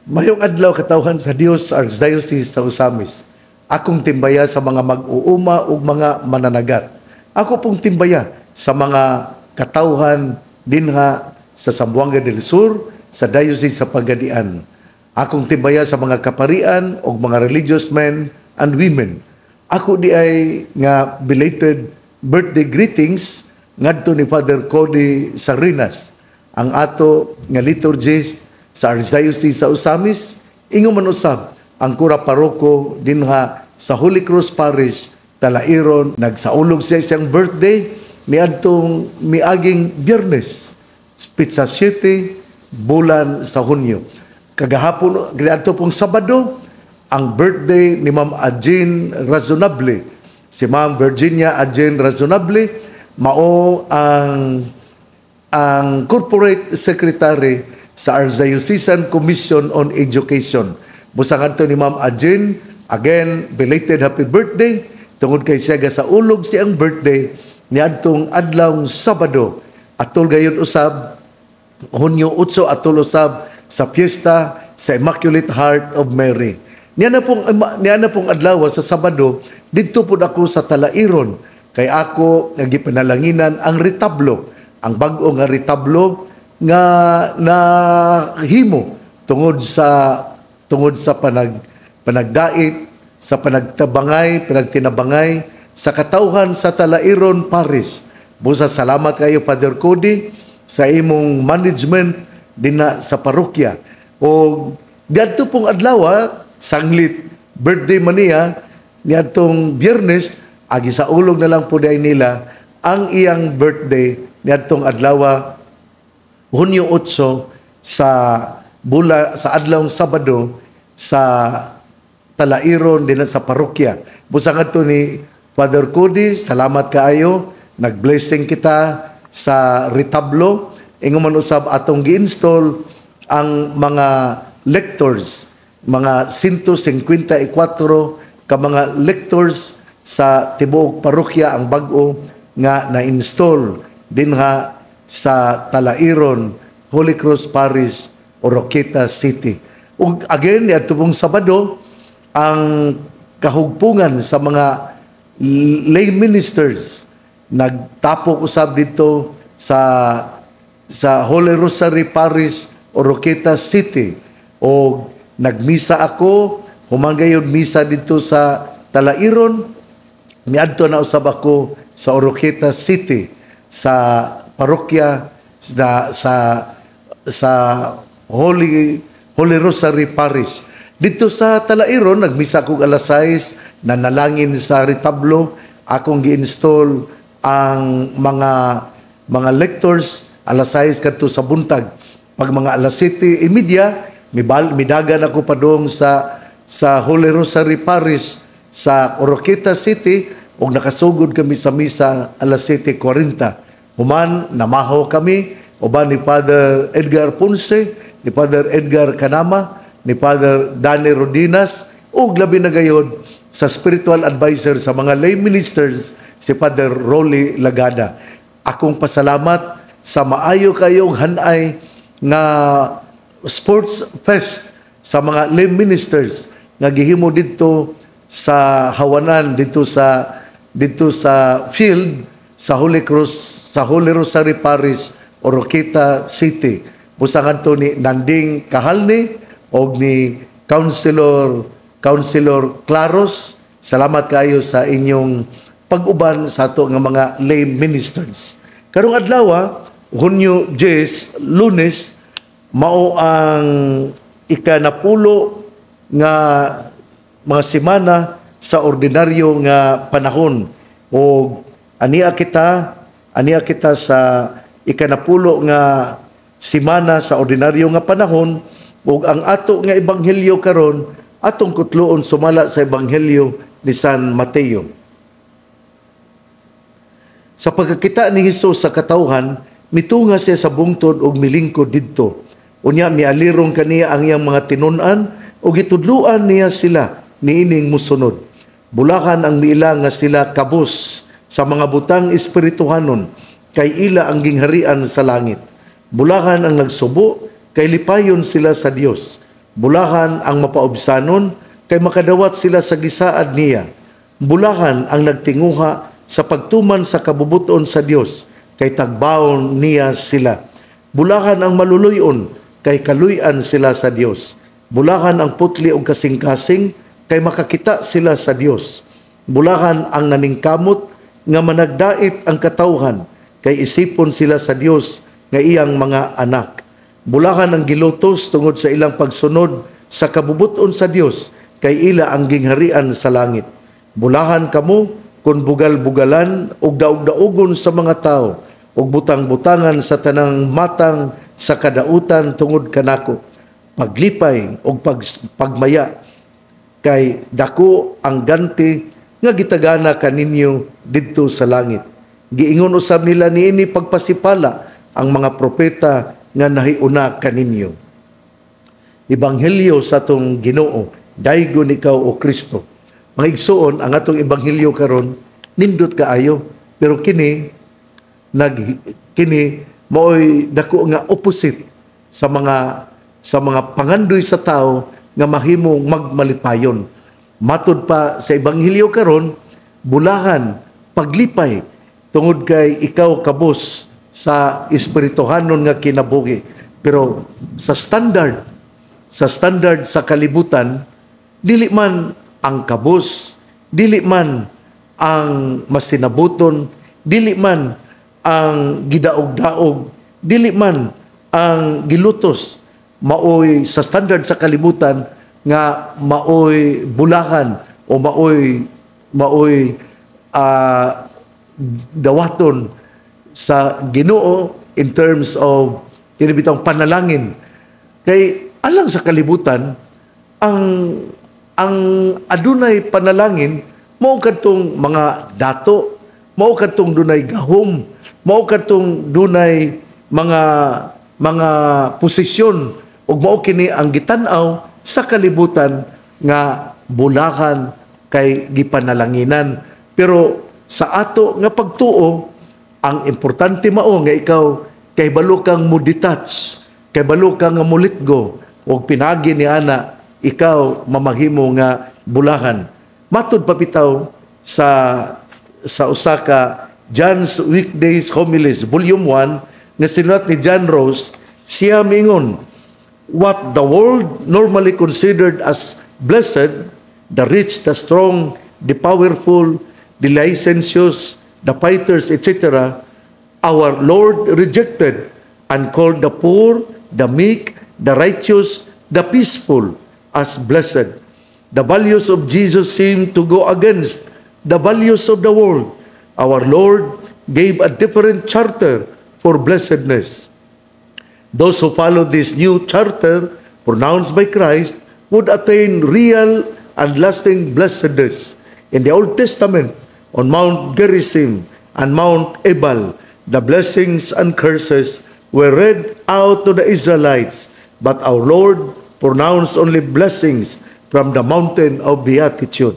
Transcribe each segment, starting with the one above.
Mayong adlaw katawhan sa Dios sa Archdiocese sa Osamis. Akong timbaya sa mga mag-uuma ug mga mananagat. Ako pong timbaya sa mga katawhan dinha sa Zamboanga del Sur sa Diocese sa Pagadian. Akong timbaya sa mga kaparian ug mga religious men and women. Ako di ay nga belated birthday greetings ngadto ni Father Cody Sarinas, ang ato nga liturgist sa Archdiocese sa Osamis, ingon man usab ang kura paroko dinha sa Holy Cross Parish, Talairon. Nagsaulog siya siyang birthday niadtong miaging Biyernes, Pizza 7, bulan sa Hunyo. Kagahapon, niadto pong Sabado, ang birthday ni Ma'am Ajin Razonable. Si Ma'am Virginia Ajin Razonable, mao ang corporate secretary sa Archdiocesan Commission on Education. Busang ni Ma'am Ajin, again, belated happy birthday. Tungod kay siya sa ulog siyang birthday niadtong adlawng Sabado. Atol gayon usab, Hunyo 8 atol usab sa piyesta sa Immaculate Heart of Mary. Niya na pong adlaw sa Sabado, didto pud ako sa Talairon. Kay ako nagipanalanginan ang retablo, ang bag-o nga retablo nga nahimo tungod sa panagdait, sa panagtinabangay sa katawhan sa Talairon Parish. Busa salamat kayo Father Cody sa imong management dinha sa parokya. O gadto pong adlaw, sanglit birthday man niadtong Biyernes, agi sa ulog na lang po day nila ang iyang birthday niadtong adlaw Hunyo 8 sa adlawng Sabado sa Talairon din sa parokya. Busang ato ni Father Cody, salamat kaayo. Nag-blessing kita sa retablo. Ingon man usab atong gi-install ang mga lectors, mga 154 ka mga lectors sa tibuok parokya ang bag-o nga na-install dinha sa Talairon, Holy Cross Parish, Oroqueta City. Ug again, niadto pong Sabado, ang kahugpungan sa mga lay ministers nagtapok usab dito sa Holy Rosary Parish, Oroqueta City. O nagmisa ako, humanggayon misa dito sa Talairon, miadto na usab ako sa Oroqueta City sa parokya sa Holy Rosary Parish. Dito sa Talairon, nagmisa kong alas 6, nanalangin sa retablo. Akong gi-install ang mga lectors alas 6 kadto sa buntag. Pag mga alas 7:30, midagan ako padong sa Holy Rosary Parish sa Oroqueta City ug nakasugod kami sa misa alas 7:40. Human, namaho kami, uban ni Father Edgar Ponce, ni Father Edgar Canama, ni Father Danny Rodinas, ug labi na gayod sa spiritual advisor sa mga lay ministers, si Father Rolly Lagada. Akong pasalamat sa maayo kayong hanay nga sports fest sa mga lay ministers nga gihimo dito sa Hawanan, dito sa field sa Holy Cross, sa Holy Rosary Parish, Oroqueta City. Busangan to ni Nanding Kahalni o ni Councilor Claros. Salamat kayo sa inyong pag-uban sa ato nga mga lay ministers. Karong adlaw, Hunyo 10, Lunes, mao ang ikanapulo nga mga semana sa ordinaryo nga panahon. O aniya kita sa ikanapulo nga semana sa ordinaryo nga panahon, ug ang ato nga ebanghelyo karon atong kutloon sumala sa ebanghelyo ni San Mateo. Sa pagkakita ni Hesus sa katawhan, mitunga siya sa bungtod ug milingkod didto. Unya mialirong kaniya ang iyang mga tinun-an ug gitudluan niya sila niining musunod. Bulakan ang miila nga sila kabus sa mga butang espirituhanon, kay ila ang gingharian sa langit. Bulakan ang nagsubo, kay lipayon sila sa Dios. Bulahan ang mapaobsanon, kay makadawat sila sa gisaad niya. Bulahan ang nagtinguha sa pagtuman sa kabubuton sa Dios, kay tagbaon niya sila. Bulahan ang maluluyon, kay kaluyan sila sa Dios. Bulahan ang putli o kasing-kasing, kay makakita sila sa Dios. Bulahan ang naningkamot, nga managdait ang katawhan, kay isipon sila sa Dios nga iyang mga anak. Bulahan ang gilutos tungod sa ilang pagsunod sa kabubuton sa Dios, kay ila ang gingharian sa langit. Bulahan kamo kung bugal-bugalan ug daog-daogon sa mga tao, ug butang-butangan sa tanang matang sa kadautan tungod kanako. Paglipay ug pagmaya, kay dako ang ganti nga gitagana kaninyo didto sa langit. Giingon usab nila niini pagpasipala ang mga propeta nga nahiuna kaninyo. Ebanghelyo sa atong Ginoo, daygon ikaw o Kristo. Mga igsoon, ang atong ebanghelyo karon nindot kaayo, pero kini maoy dako nga opposite sa mga pangandoy sa tao nga mahimong magmalipayon. Matud pa sa ebanghelyo karon, bulahan, paglipay, tungod kay ikaw kabos sa espirituhanon nga kinabuhi. Pero sa standard sa kalibutan, dili man ang kabos, dili man ang masinabuton, dili man ang gidaog-daog, dili man ang gilutos, maoy sa standard sa kalibutan nga maoy bulahan o maoy dawaton sa Ginoo in terms of kinibitang panalangin. Kay alang sa kalibutan, ang adunay panalangin mao kadtong mga dato, mao kadtong dunay gahom, mao kadtong dunay mga posisyon, ug mao kini ang gitan-aw sa kalibutan nga bulahan kay gipanalanginan. Pero sa ato nga pagtuo, ang importante mao nga ikaw kay balo kang mo-detach, kay balo kang nga mulitgo, ug pinagi ni ana ikaw mamahimo nga bulahan. Matud papitaw sa usa ka John's Weekdays Homilies Volume 1 nga sinulat ni John Rose, siya mingon, what the world normally considered as blessed, the rich, the strong, the powerful, the licentious, the fighters, etc., our Lord rejected and called the poor, the meek, the righteous, the peaceful as blessed. The values of Jesus seem to go against the values of the world. Our Lord gave a different charter for blessedness. Those who follow this new charter pronounced by Christ would attain real and lasting blessedness. In the Old Testament, on Mount Gerizim and Mount Ebal, the blessings and curses were read out to the Israelites, but our Lord pronounced only blessings from the mountain of beatitude.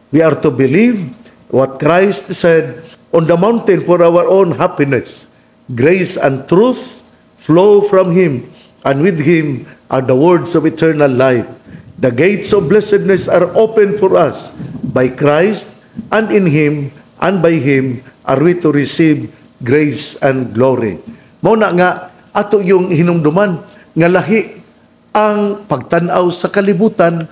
We are to believe what Christ said on the mountain for our own happiness. Grace and truth flow from Him, and with Him are the words of eternal life. The gates of blessedness are open for us by Christ, and in Him and by Him are we to receive grace and glory. Mauna nga, ato yung hinumduman nga lahi ang pagtanaw sa kalibutan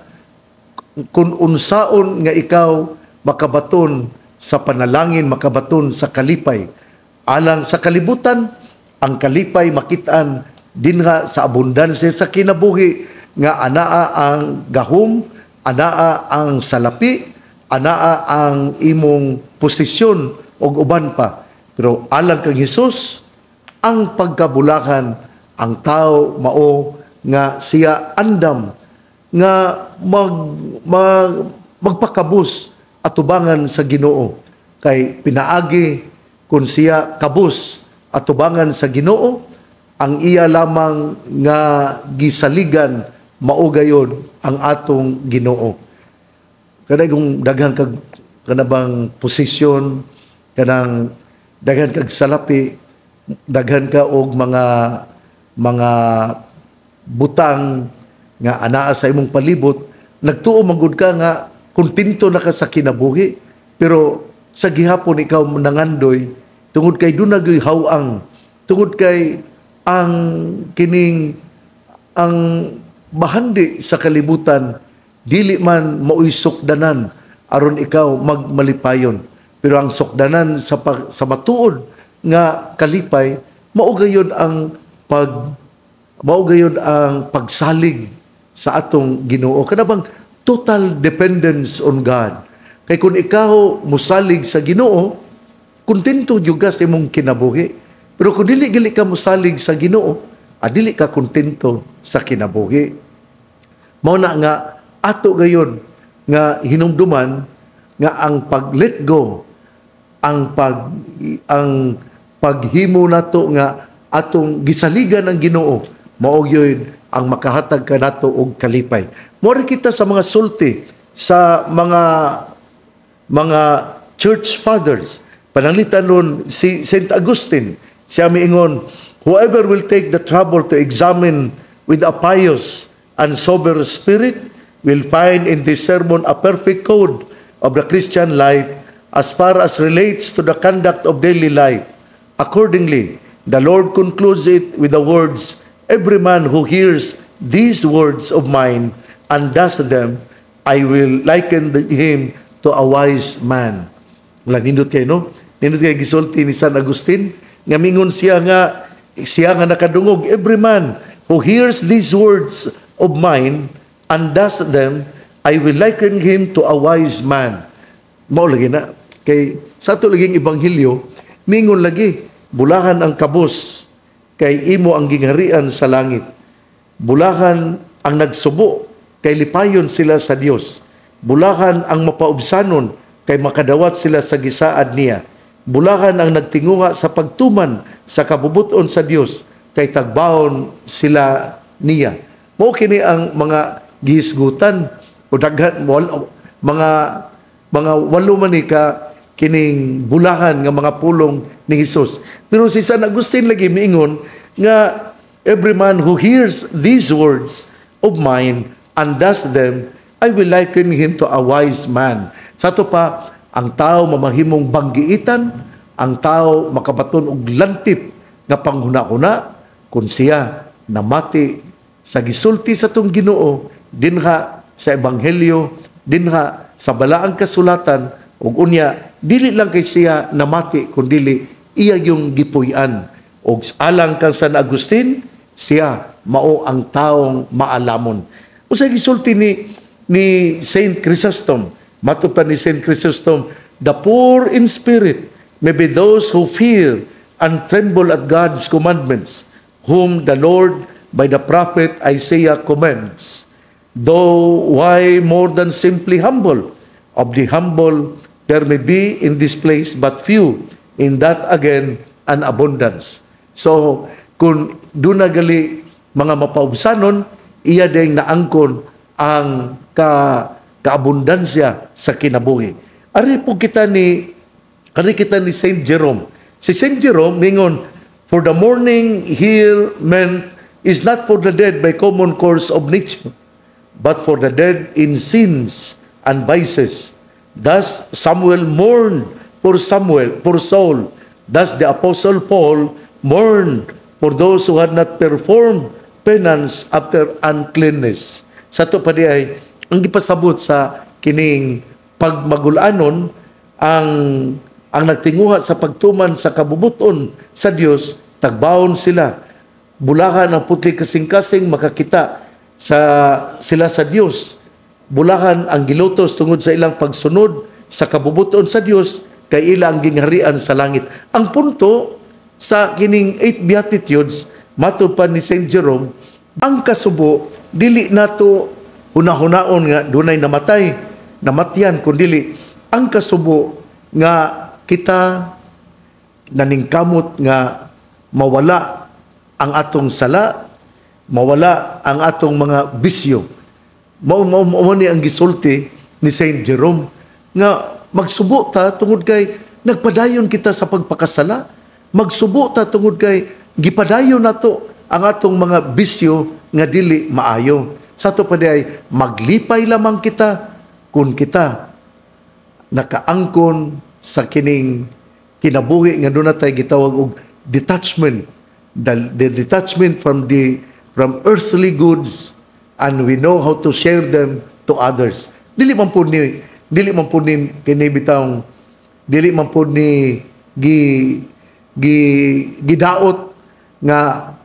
kung unsaon nga ikaw makabaton sa panalangin, makabaton sa kalipay. Alang sa kalibutan, ang kalipay makitaan din nga sa abundansya sa kinabuhi nga anaa ang gahom, anaa ang salapi, anaa ang imong posisyon o uban pa. Pero alang kang Hesus, ang pagkabulakan, ang tao mao nga siya andam nga magpakabus atubangan sa Ginoo. Kay pinaagi kung siya kabus atubangan sa Ginoo, ang iya lamang nga gisaligan mao gayon ang atong Ginoo. Kanang kung daghan kag kanabang posisyon, kanang daghan kag salapi, daghan ka og mga butang, nga anaa sa imong palibot, nagtuo magud ka nga kontento na ka sa kinabuhi, pero sa gihapon ikaw nangandoy tungod kay dunay hawang, tungod kay ang kining ang bahandi sa kalibutan dili man mao'y sukdanan aron ikaw magmalipayon, pero ang sukdanan sa matuod nga kalipay mao gayud ang pagsalig sa atong Ginoo. Kana bang total dependence on God. Kay kung ikaw musalig sa Ginoo, kontento jud ka sa imong kinabuhi. Pero kung dili ka musalig sa Ginoo, dili ka kontento sa kinabuhi. Mao na nga ato gayon nga hinumduman nga ang pag-let go, ang paghimo nato nga atong gisaligan ang Ginoo, mao gyud ang makahatag kanato og kalipay. Mori kita sa mga sulti sa mga church fathers. Pananglitan ron si Saint Augustine, siya miingon, whoever will take the trouble to examine with a pious and sober spirit will find in this sermon a perfect code of the Christian life as far as relates to the conduct of daily life. Accordingly, the Lord concludes it with the words, every man who hears these words of mine and does them, I will liken him to a wise man. Nindot kayo, no? Nindot kayo gisulti ni San Agustin, nga mingon siya nga nakadungog, every man who hears these words of mine and does them, I will liken him to a wise man. Mao lagi na. Kay sa ito laging ibanghilyo, mingon lagi, bulahan ang kabos, kay imo ang gingharian sa langit. Bulahan ang nagsubo, kay lipayon sila sa Dios. Bulahan ang mapaubsanon, kay makadawat sila sa gisaad niya. Bulahan ang nagtinguha sa pagtuman sa kabubuton sa Dios, kay tagbahon sila niya. Mao kini ang mga gihisgutan o daghan mga walo man ni ka kining bulahan nga mga pulong ni Hesus. Pero si San Agustin lagi miingon nga every man who hears these words of mine and does them, I will liken him to a wise man. Sa to pa, ang tao mamahimong banggiitan, ang tao makabaton og lantip nga panghuna-huna kung siya namati sa gisulti sa tong Ginoo, dinha sa ebanghelyo, dinha sa balaang kasulatan, ug unya dili lang kay siya namati kundi iya yung gipuy-an. Og alang kang San Agustin, siya mao ang taong maalamon. Usay gisulti ni Saint Chrysostom, matupad ni Saint Chrysostom, the poor in spirit may be those who fear and tremble at God's commandments, whom the Lord by the prophet Isaiah commends. Though why more than simply humble? Of the humble there may be in this place but few, in that again an abundance. So, kung doon na gali mga mapaubsanon, iya ding naangkon ang kaabundansya sa kinabuhi. Ari kita ni Saint Jerome. Si Saint Jerome mingon, for the mourning here meant is not for the dead by common course of nature, but for the dead in sins and vices. Thus Samuel mourned for Saul. Thus the Apostle Paul mourned for those who had not performed penance after uncleanness. Sa to pa di ay, ang gipasabot sa kining pagmagulanon, ang nagtinguha sa pagtuman sa kabubuton sa Dios, tagbawon sila. Bulahan ang putli kasing-kasing makakita sila sa Dios. Bulahan ang gilutos tungod sa ilang pagsunod sa kabubuton sa Dios, kay ila ang gingharian sa langit. Ang punto sa kining 8 Beatitudes, matupad ni Saint Jerome, ang kasubo, dili nato hunahunahon nga dunay namatyan, kundi ang kasubo nga kita naningkamot nga mawala ang atong sala, mawala ang atong mga bisyo. Mao ni ang gisulti ni Saint Jerome nga magsubo ta tungod kay nagpadayon kita sa pagpakasala, magsubo ta tungod kay gipadayon nato ang atong mga bisyo nga dili maayo. Sa ito pa ay maglipay lamang kita kung kita nakaangkon sa kining kinabuhi nga doon natay gitawag og detachment. The detachment from earthly goods, and we know how to share them to others. Dili man po ni kini bitawng dili man po ni gidaot nga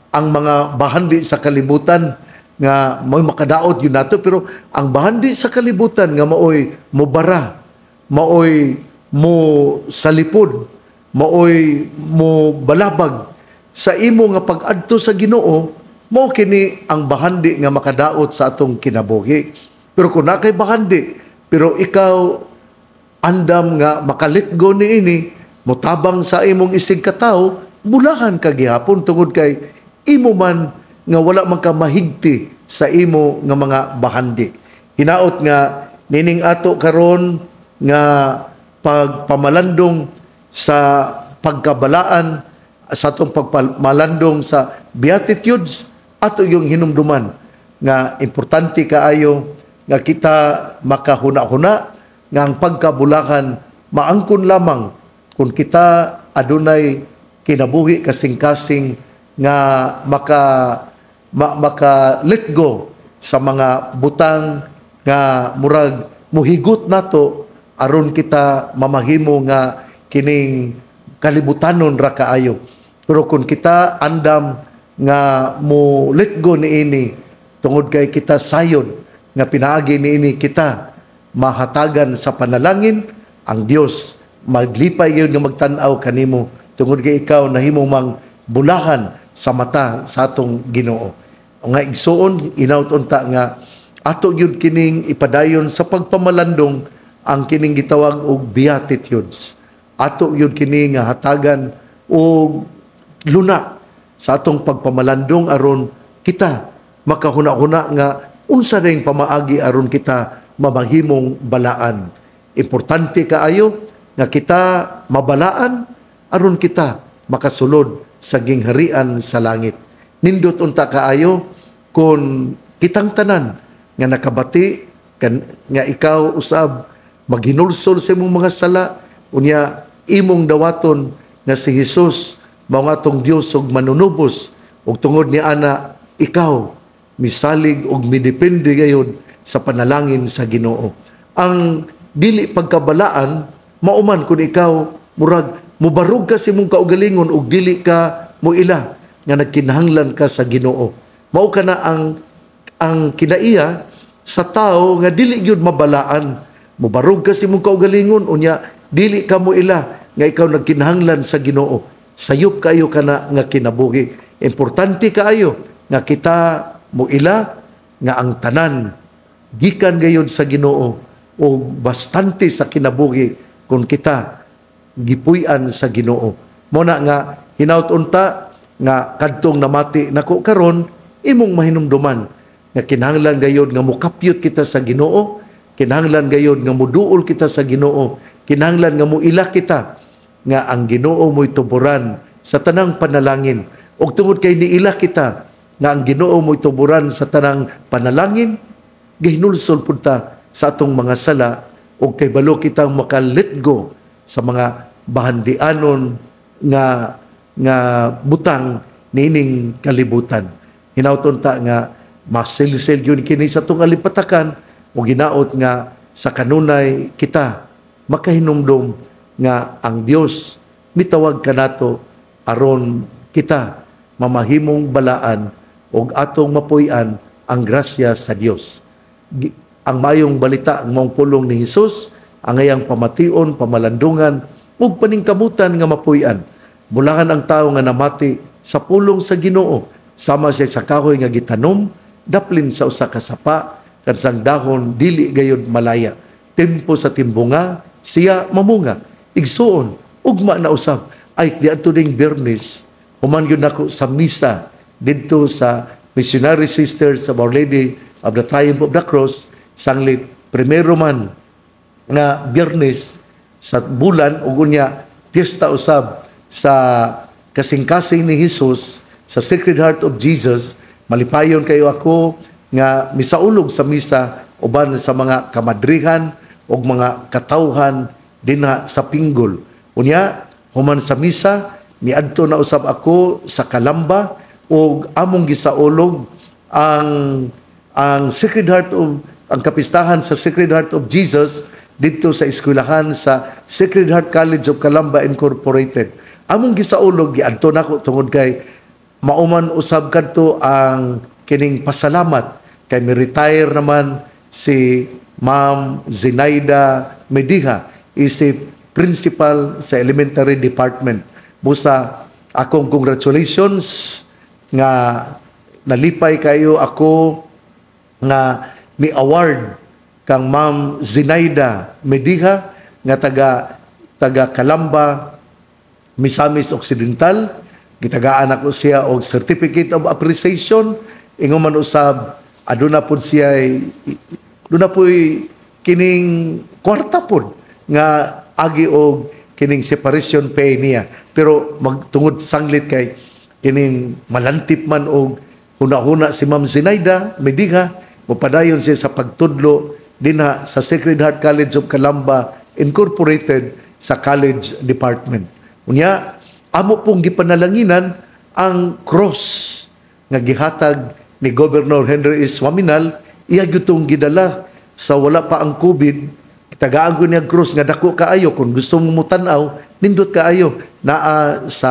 ang mga bahandi sa kalibutan nga may makadaot yun nato, pero ang bahandi sa kalibutan nga maoy mobara, maoy mo salipod, maoy mo balabag sa imo nga pag-adto sa Ginoo, mao kini ang bahandi nga makadaot sa atong kinabuhi. Pero kung nakay bahandi, pero ikaw andam nga makalit go niini, mutabang sa imong isig katawo, bulahan ka gihapon tungod kay imo man nga wala man ka mahigti sa imo nga mga bahandi. Hinaot nga nining ato karon nga pagpamalandong sa pagkabalaan, sa atong pagpamalandong sa Beatitudes, ato yung hinumduman nga importante kaayo nga kita makahuna-huna nga ang pagkabulakan maangkon lamang kung kita adunay kinabuhi kasing-kasing nga maka let go sa mga butang nga murag muhigot nato aron kita mamahimo nga kining kalibutanon ra kaayo. Pero kung kita andam nga mo let go niini tungod kay kita sayod nga pinaagi niini kita mahatagan sa panalangin, ang Dios maglipay gyud nga magtan-aw kanimo tungod kay ikaw nahimo mang bulahan sa mata sa atong Ginoo. Nga igsuon inaut-unta nga ato gyud kining ipadayon sa pagpamalandong ang kining gitawag og Beatitudes. Ato gyud kini nga hatagan og luna sa atong pagpamalandong aron kita makahuna-huna nga unsa ring pamaagi aron kita mamahimong balaan. Importante kaayo nga kita mabalaan aron kita makasulod sa gingharian sa langit. Nindot unta kaayo kung kitang tanan nga nakabati nga ikaw usab maghinulsol sa imong mga sala, unya imong dawaton nga si Jesus mao nga atong Dios ug manunubos, ug tungod ni ana ikaw misalig ug midepende gayud sa panalangin sa Ginoo. Ang dili pagkabalaan mauman kun ikaw murag mubarog ka sa imong kaugalingon ug dili ka moila nga nagkinahanglan ka sa Ginoo. Mao kana ang kinaiya sa tao nga dili gyud mabalaan. Mubarog ka sa imong kaugalingon unya dili ka moila nga ikaw nagkinahanglan sa Ginoo. Sayop kayo kana nga kinabuhi. Importante kaayo nga kita moila nga ang tanan gikan gayud sa Ginoo o bastante sa kinabuhi kung kita gipuy-an sa Ginoo. Muna nga hinaut-unta nga kadtong namati nako karon imong mahinumduman nga kinahanglan gayud nga mukapyot kita sa Ginoo, kinahanglan gayud nga muduol kita sa Ginoo, kinahanglan nga muila kita nga ang Ginoo mo'y tuburan sa tanang panalangin. O tungod kay niila kita nga ang Ginoo mo'y tuburan sa tanang panalangin, gihinulsol punta sa atong mga sala o kay balo kitang maka-let go sa mga bahandianon nga butang nining kalibutan. Hinautunta nga masilsil yun kini sa itong alipatakan o ginaot nga sa kanunay kita makahinumdom nga ang Dios mitawag kanato aron kita mamahimong balaan og atong mapuy-an ang grasya sa Dios. Ang mayong balita ang maong pulong ni Hesus, ang ayang pamation, pamalandungan ug paningkamutan nga mapuy-an. Bulahan ang tawo nga namati sa pulong sa Ginoo, sama siya sa kahoy nga gitanom, daplin sa usa ka sapa, kansang dahon dili gayud malaya. Tempo sa timbunga siya mamunga. Igsuon, ugma na usab. Ay, di ato ding Bernis, human yun ako sa misa dito sa Missionary Sisters of Our Lady of the Triumph of the Cross, sanglit, primero man nga Bernis sa bulan, ug unya, piyesta usab sa kasing-kasing ni Jesus, sa Sacred Heart of Jesus. Malipayon kayo ako nga misaulog sa misa uban sa mga kamadrihan o mga katawhan dinha sa Pinggol. Unya, human sa misa, miadto na usab ako sa Kalamba o among gisaulog ang Sacred Heart of ang kapistahan sa Sacred Heart of Jesus dito sa eskwelahan sa Sacred Heart College of Calamba Incorporated. Among gisaulog giadto nako tungod kay mauman usab kadto ang kining pasalamat kay mi-retire naman si Ma'am Zenaida Mediha, isip principal sa elementary department. Busa akong congratulations nga nalipay kayo ako nga mi award kang Ma'am Zenaida Mediha nga taga Calamba, Misamis Occidental. Gitagaan ako siya og certificate of appreciation. Ingon man usab aduna pud siya kining kwarta pud nga agi og kining separation pay niya. Pero magtungod sanglit kay kining malantip man og huna-huna si Ma'am Zenaida Mediha, mupadayon siya sa pagtudlo dinha sa Sacred Heart College of Calamba Incorporated sa college department. Unya, amo pong gipanalanginan ang cross nga gihatag ni Governor Henry S. Waminal, iya gyutong gidala sa wala pa ang COVID. Tagaan ko niya cross nga dako kaayo kung gusto mo tan-aw, nindot kaayo naa sa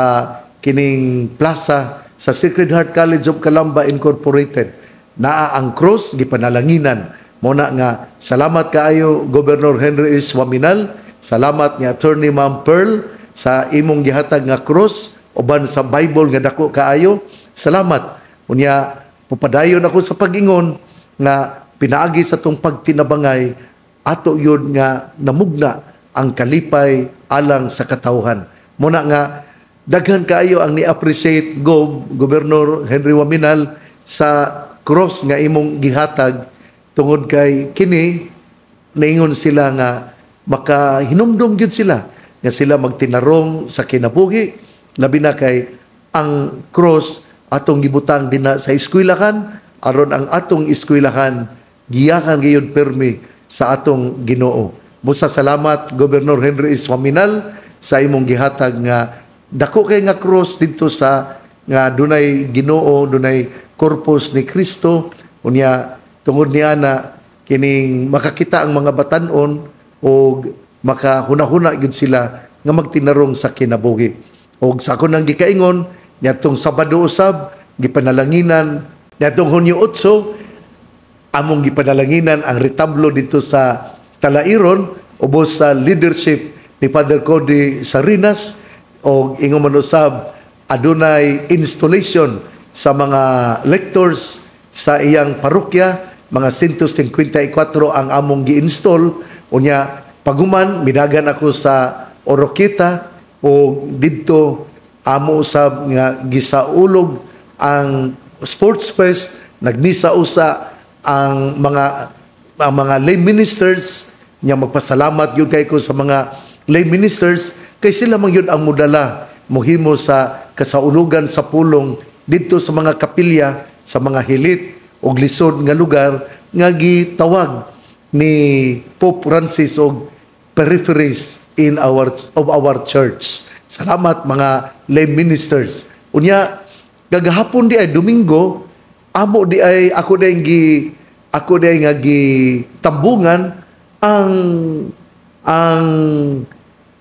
kining plaza sa Sacred Heart College of Calamba Incorporated. Naa ang cross gipanalanginan. Muna nga salamat kaayo Governor Henry S. Waminal, salamat ni Attorney Ma'am Pearl sa imong gihatag nga cross uban sa Bible nga dako kaayo. Salamat. Unya pupadayon ako sa pag-ingon nga pinaagi sa tong pagtinabangay ato yun nga namugna ang kalipay alang sa katawhan. Muna nga daghan kaayo ang ni-appreciate Governor Henry Waminal sa cross nga imong gihatag tungod kay kini naingon sila nga makahinumdum gyud sila nga sila magtinarong sa kinabuhi, labi na kay ang cross atong gibutang dinha sa eskwelahan aron ang atong eskwelahan giyakan gayud permi sa atong Ginoo. Busa salamat Governor Henry S. Waminal sa imong gihatag nga dako kay nga cross dito sa nga dunay Ginoo, dunay korpus ni Kristo. Unya tungod niya na kining makakita ang mga batan-on o makahuna-huna gyud sila nga magtinarong sa kinabuhi. O sa akong nang gikaingon niadtong Sabado usab gipanalanginan niadtong Hunyo 8 among gipanalanginan ang retablo dito sa Talairon ubos sa leadership ni Father Cody Sarinas o ingon man usab adunay installation sa mga lectors sa iyang parokya, mga 154 ang among gi-install. Unya paguman midagan ako sa Oroqueta o didto amo usab nga gisaulog ang sports fest, nagmisa usa ang mga lay ministers nya magpasalamat yun kay ko sa mga lay ministers kay sila man yun ang mudala mohimo sa kasaulugan sa pulong didto sa mga kapilya sa mga hilit og lisod nga lugar nga gitawag ni Pope Francis og peripheries of our church. Salamat mga lay ministers. Unya gagahapon di ay Domingo amo di ay ako di nga gitambungan ang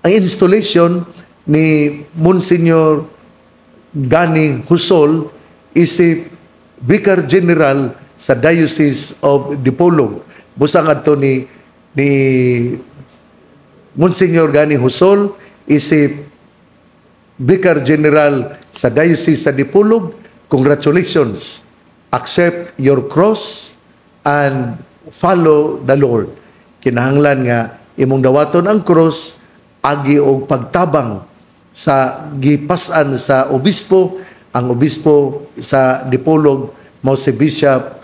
installation ni Monsignor Gani Husol, isip Vicar General sa Diocese of Dipolog. Busang ato ni Monsignor Gani Husol, isip Vicar General sa Diocese sa Dipolog. Congratulations. Accept your cross and follow the Lord. Kinahanglan nga imong dawaton ang cross agi og pagtabang sa gipasan sa obispo. Ang obispo sa Dipolog mao si Bishop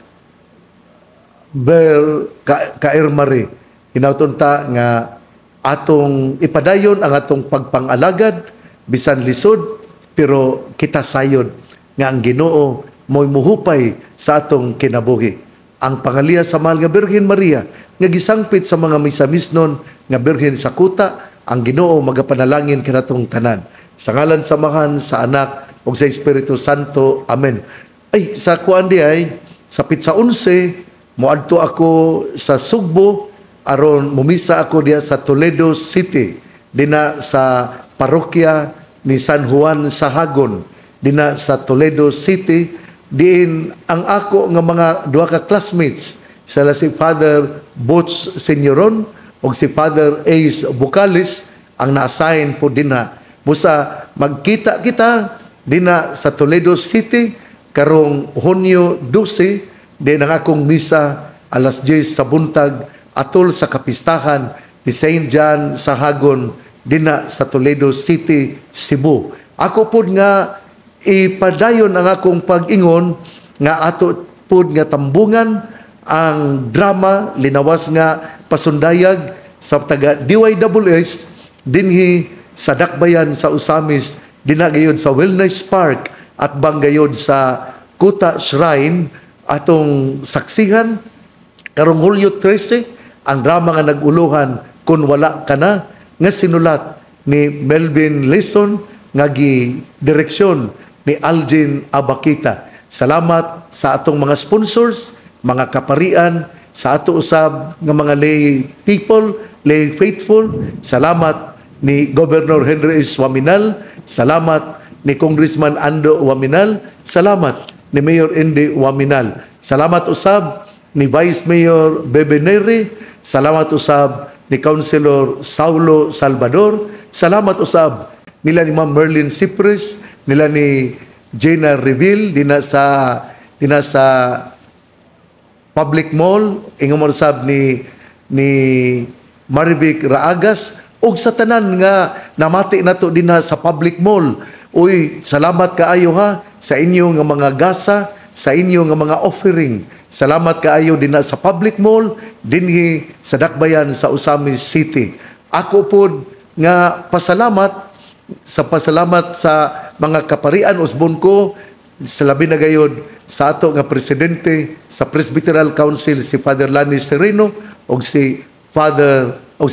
Ber Kairmari. Hinauton ta nga atong ipadayon ang atong pagpangalagad bisan lisod pero kita sayod nga ang Ginoo mo'y muhupay sa atong kinabuhi. ang pangaliya sa mahal nga Birhen Maria nga gisangpit sa mga misamisnon nga Birhen sa kuta, ang Ginoo magapanalangin kanatong tanan. Sa ngalan sa Amahan, sa Anak ug sa Espiritu Santo. Amen. Ay sa kuan di ay sa Pitsa 11 moadto ako sa Sugbo aron mumisa ako diya sa Toledo City dina sa parokya ni San Juan sa Hagon dina sa Toledo City. Diin ang ako nga mga duha ka classmates sila si Father Butch Senyoron o si Father Ace Bucalis ang na-assign po dinha. Busa magkita kita dina sa Toledo City karong Hunyo 12 din ang akong misa alas 10 sa buntag atol sa kapistahan ni St. John sa Hagon dina sa Toledo City, Cebu. Ako pod nga ipadayon ang akong pag-ingon nga ato pod nga tambungan ang drama linawas nga pasundayag sa taga DYWS dinhi sa Dakbayan sa Usamis dinagayod sa Wellness Park at banggayod sa Kuta Shrine atong saksihan karong Hulyo 13 ang drama nga naguluhan Kun Wala Ka Na nga sinulat ni Melvin Leson nga direksyon ni Algin Abakita. Salamat sa atong mga sponsors, mga kaparian, sa ato usab nga mga lay people, lay faithful. Salamat ni Governor Henry S. Waminal, salamat ni Congressman Ando Waminal, salamat ni Mayor Indy Waminal, salamat usab ni Vice Mayor Bebe Neri, salamat usab ni Councilor Saulo Salvador, salamat usab nila ni Ma'am Merlin Cypress, nila ni Jenna Reville dina sa Public Mall, ingong usab ni Marivic Raagas, ug sa tanan nga namati nato dinha sa Public Mall. Uy, salamat kaayo ha sa inyo nga mga gasa, sa inyo nga mga offering. Salamat kaayo dinha sa Public Mall dinhi sa Dakbayan sa Usamis City. Ako pod nga pasalamat sa mga kaparian usbon ko sa labi na gayod sa ato nga presidente sa Presbyteral Council si Father Lani Sereno ug si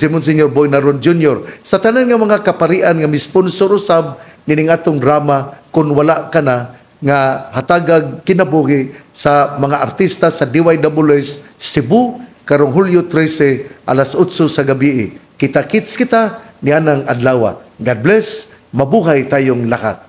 Monsignor Boy Naron Jr. Sa tanan nga mga kaparian nga misponsor usab nining atong drama Kun Wala Ka Na nga hatagag kinabuhi sa mga artista sa DYWS Cebu karong Hulyo 13 alas 8 sa gabi. Kita-kits kita nianang adlaw. God bless, mabuhay tayong lahat.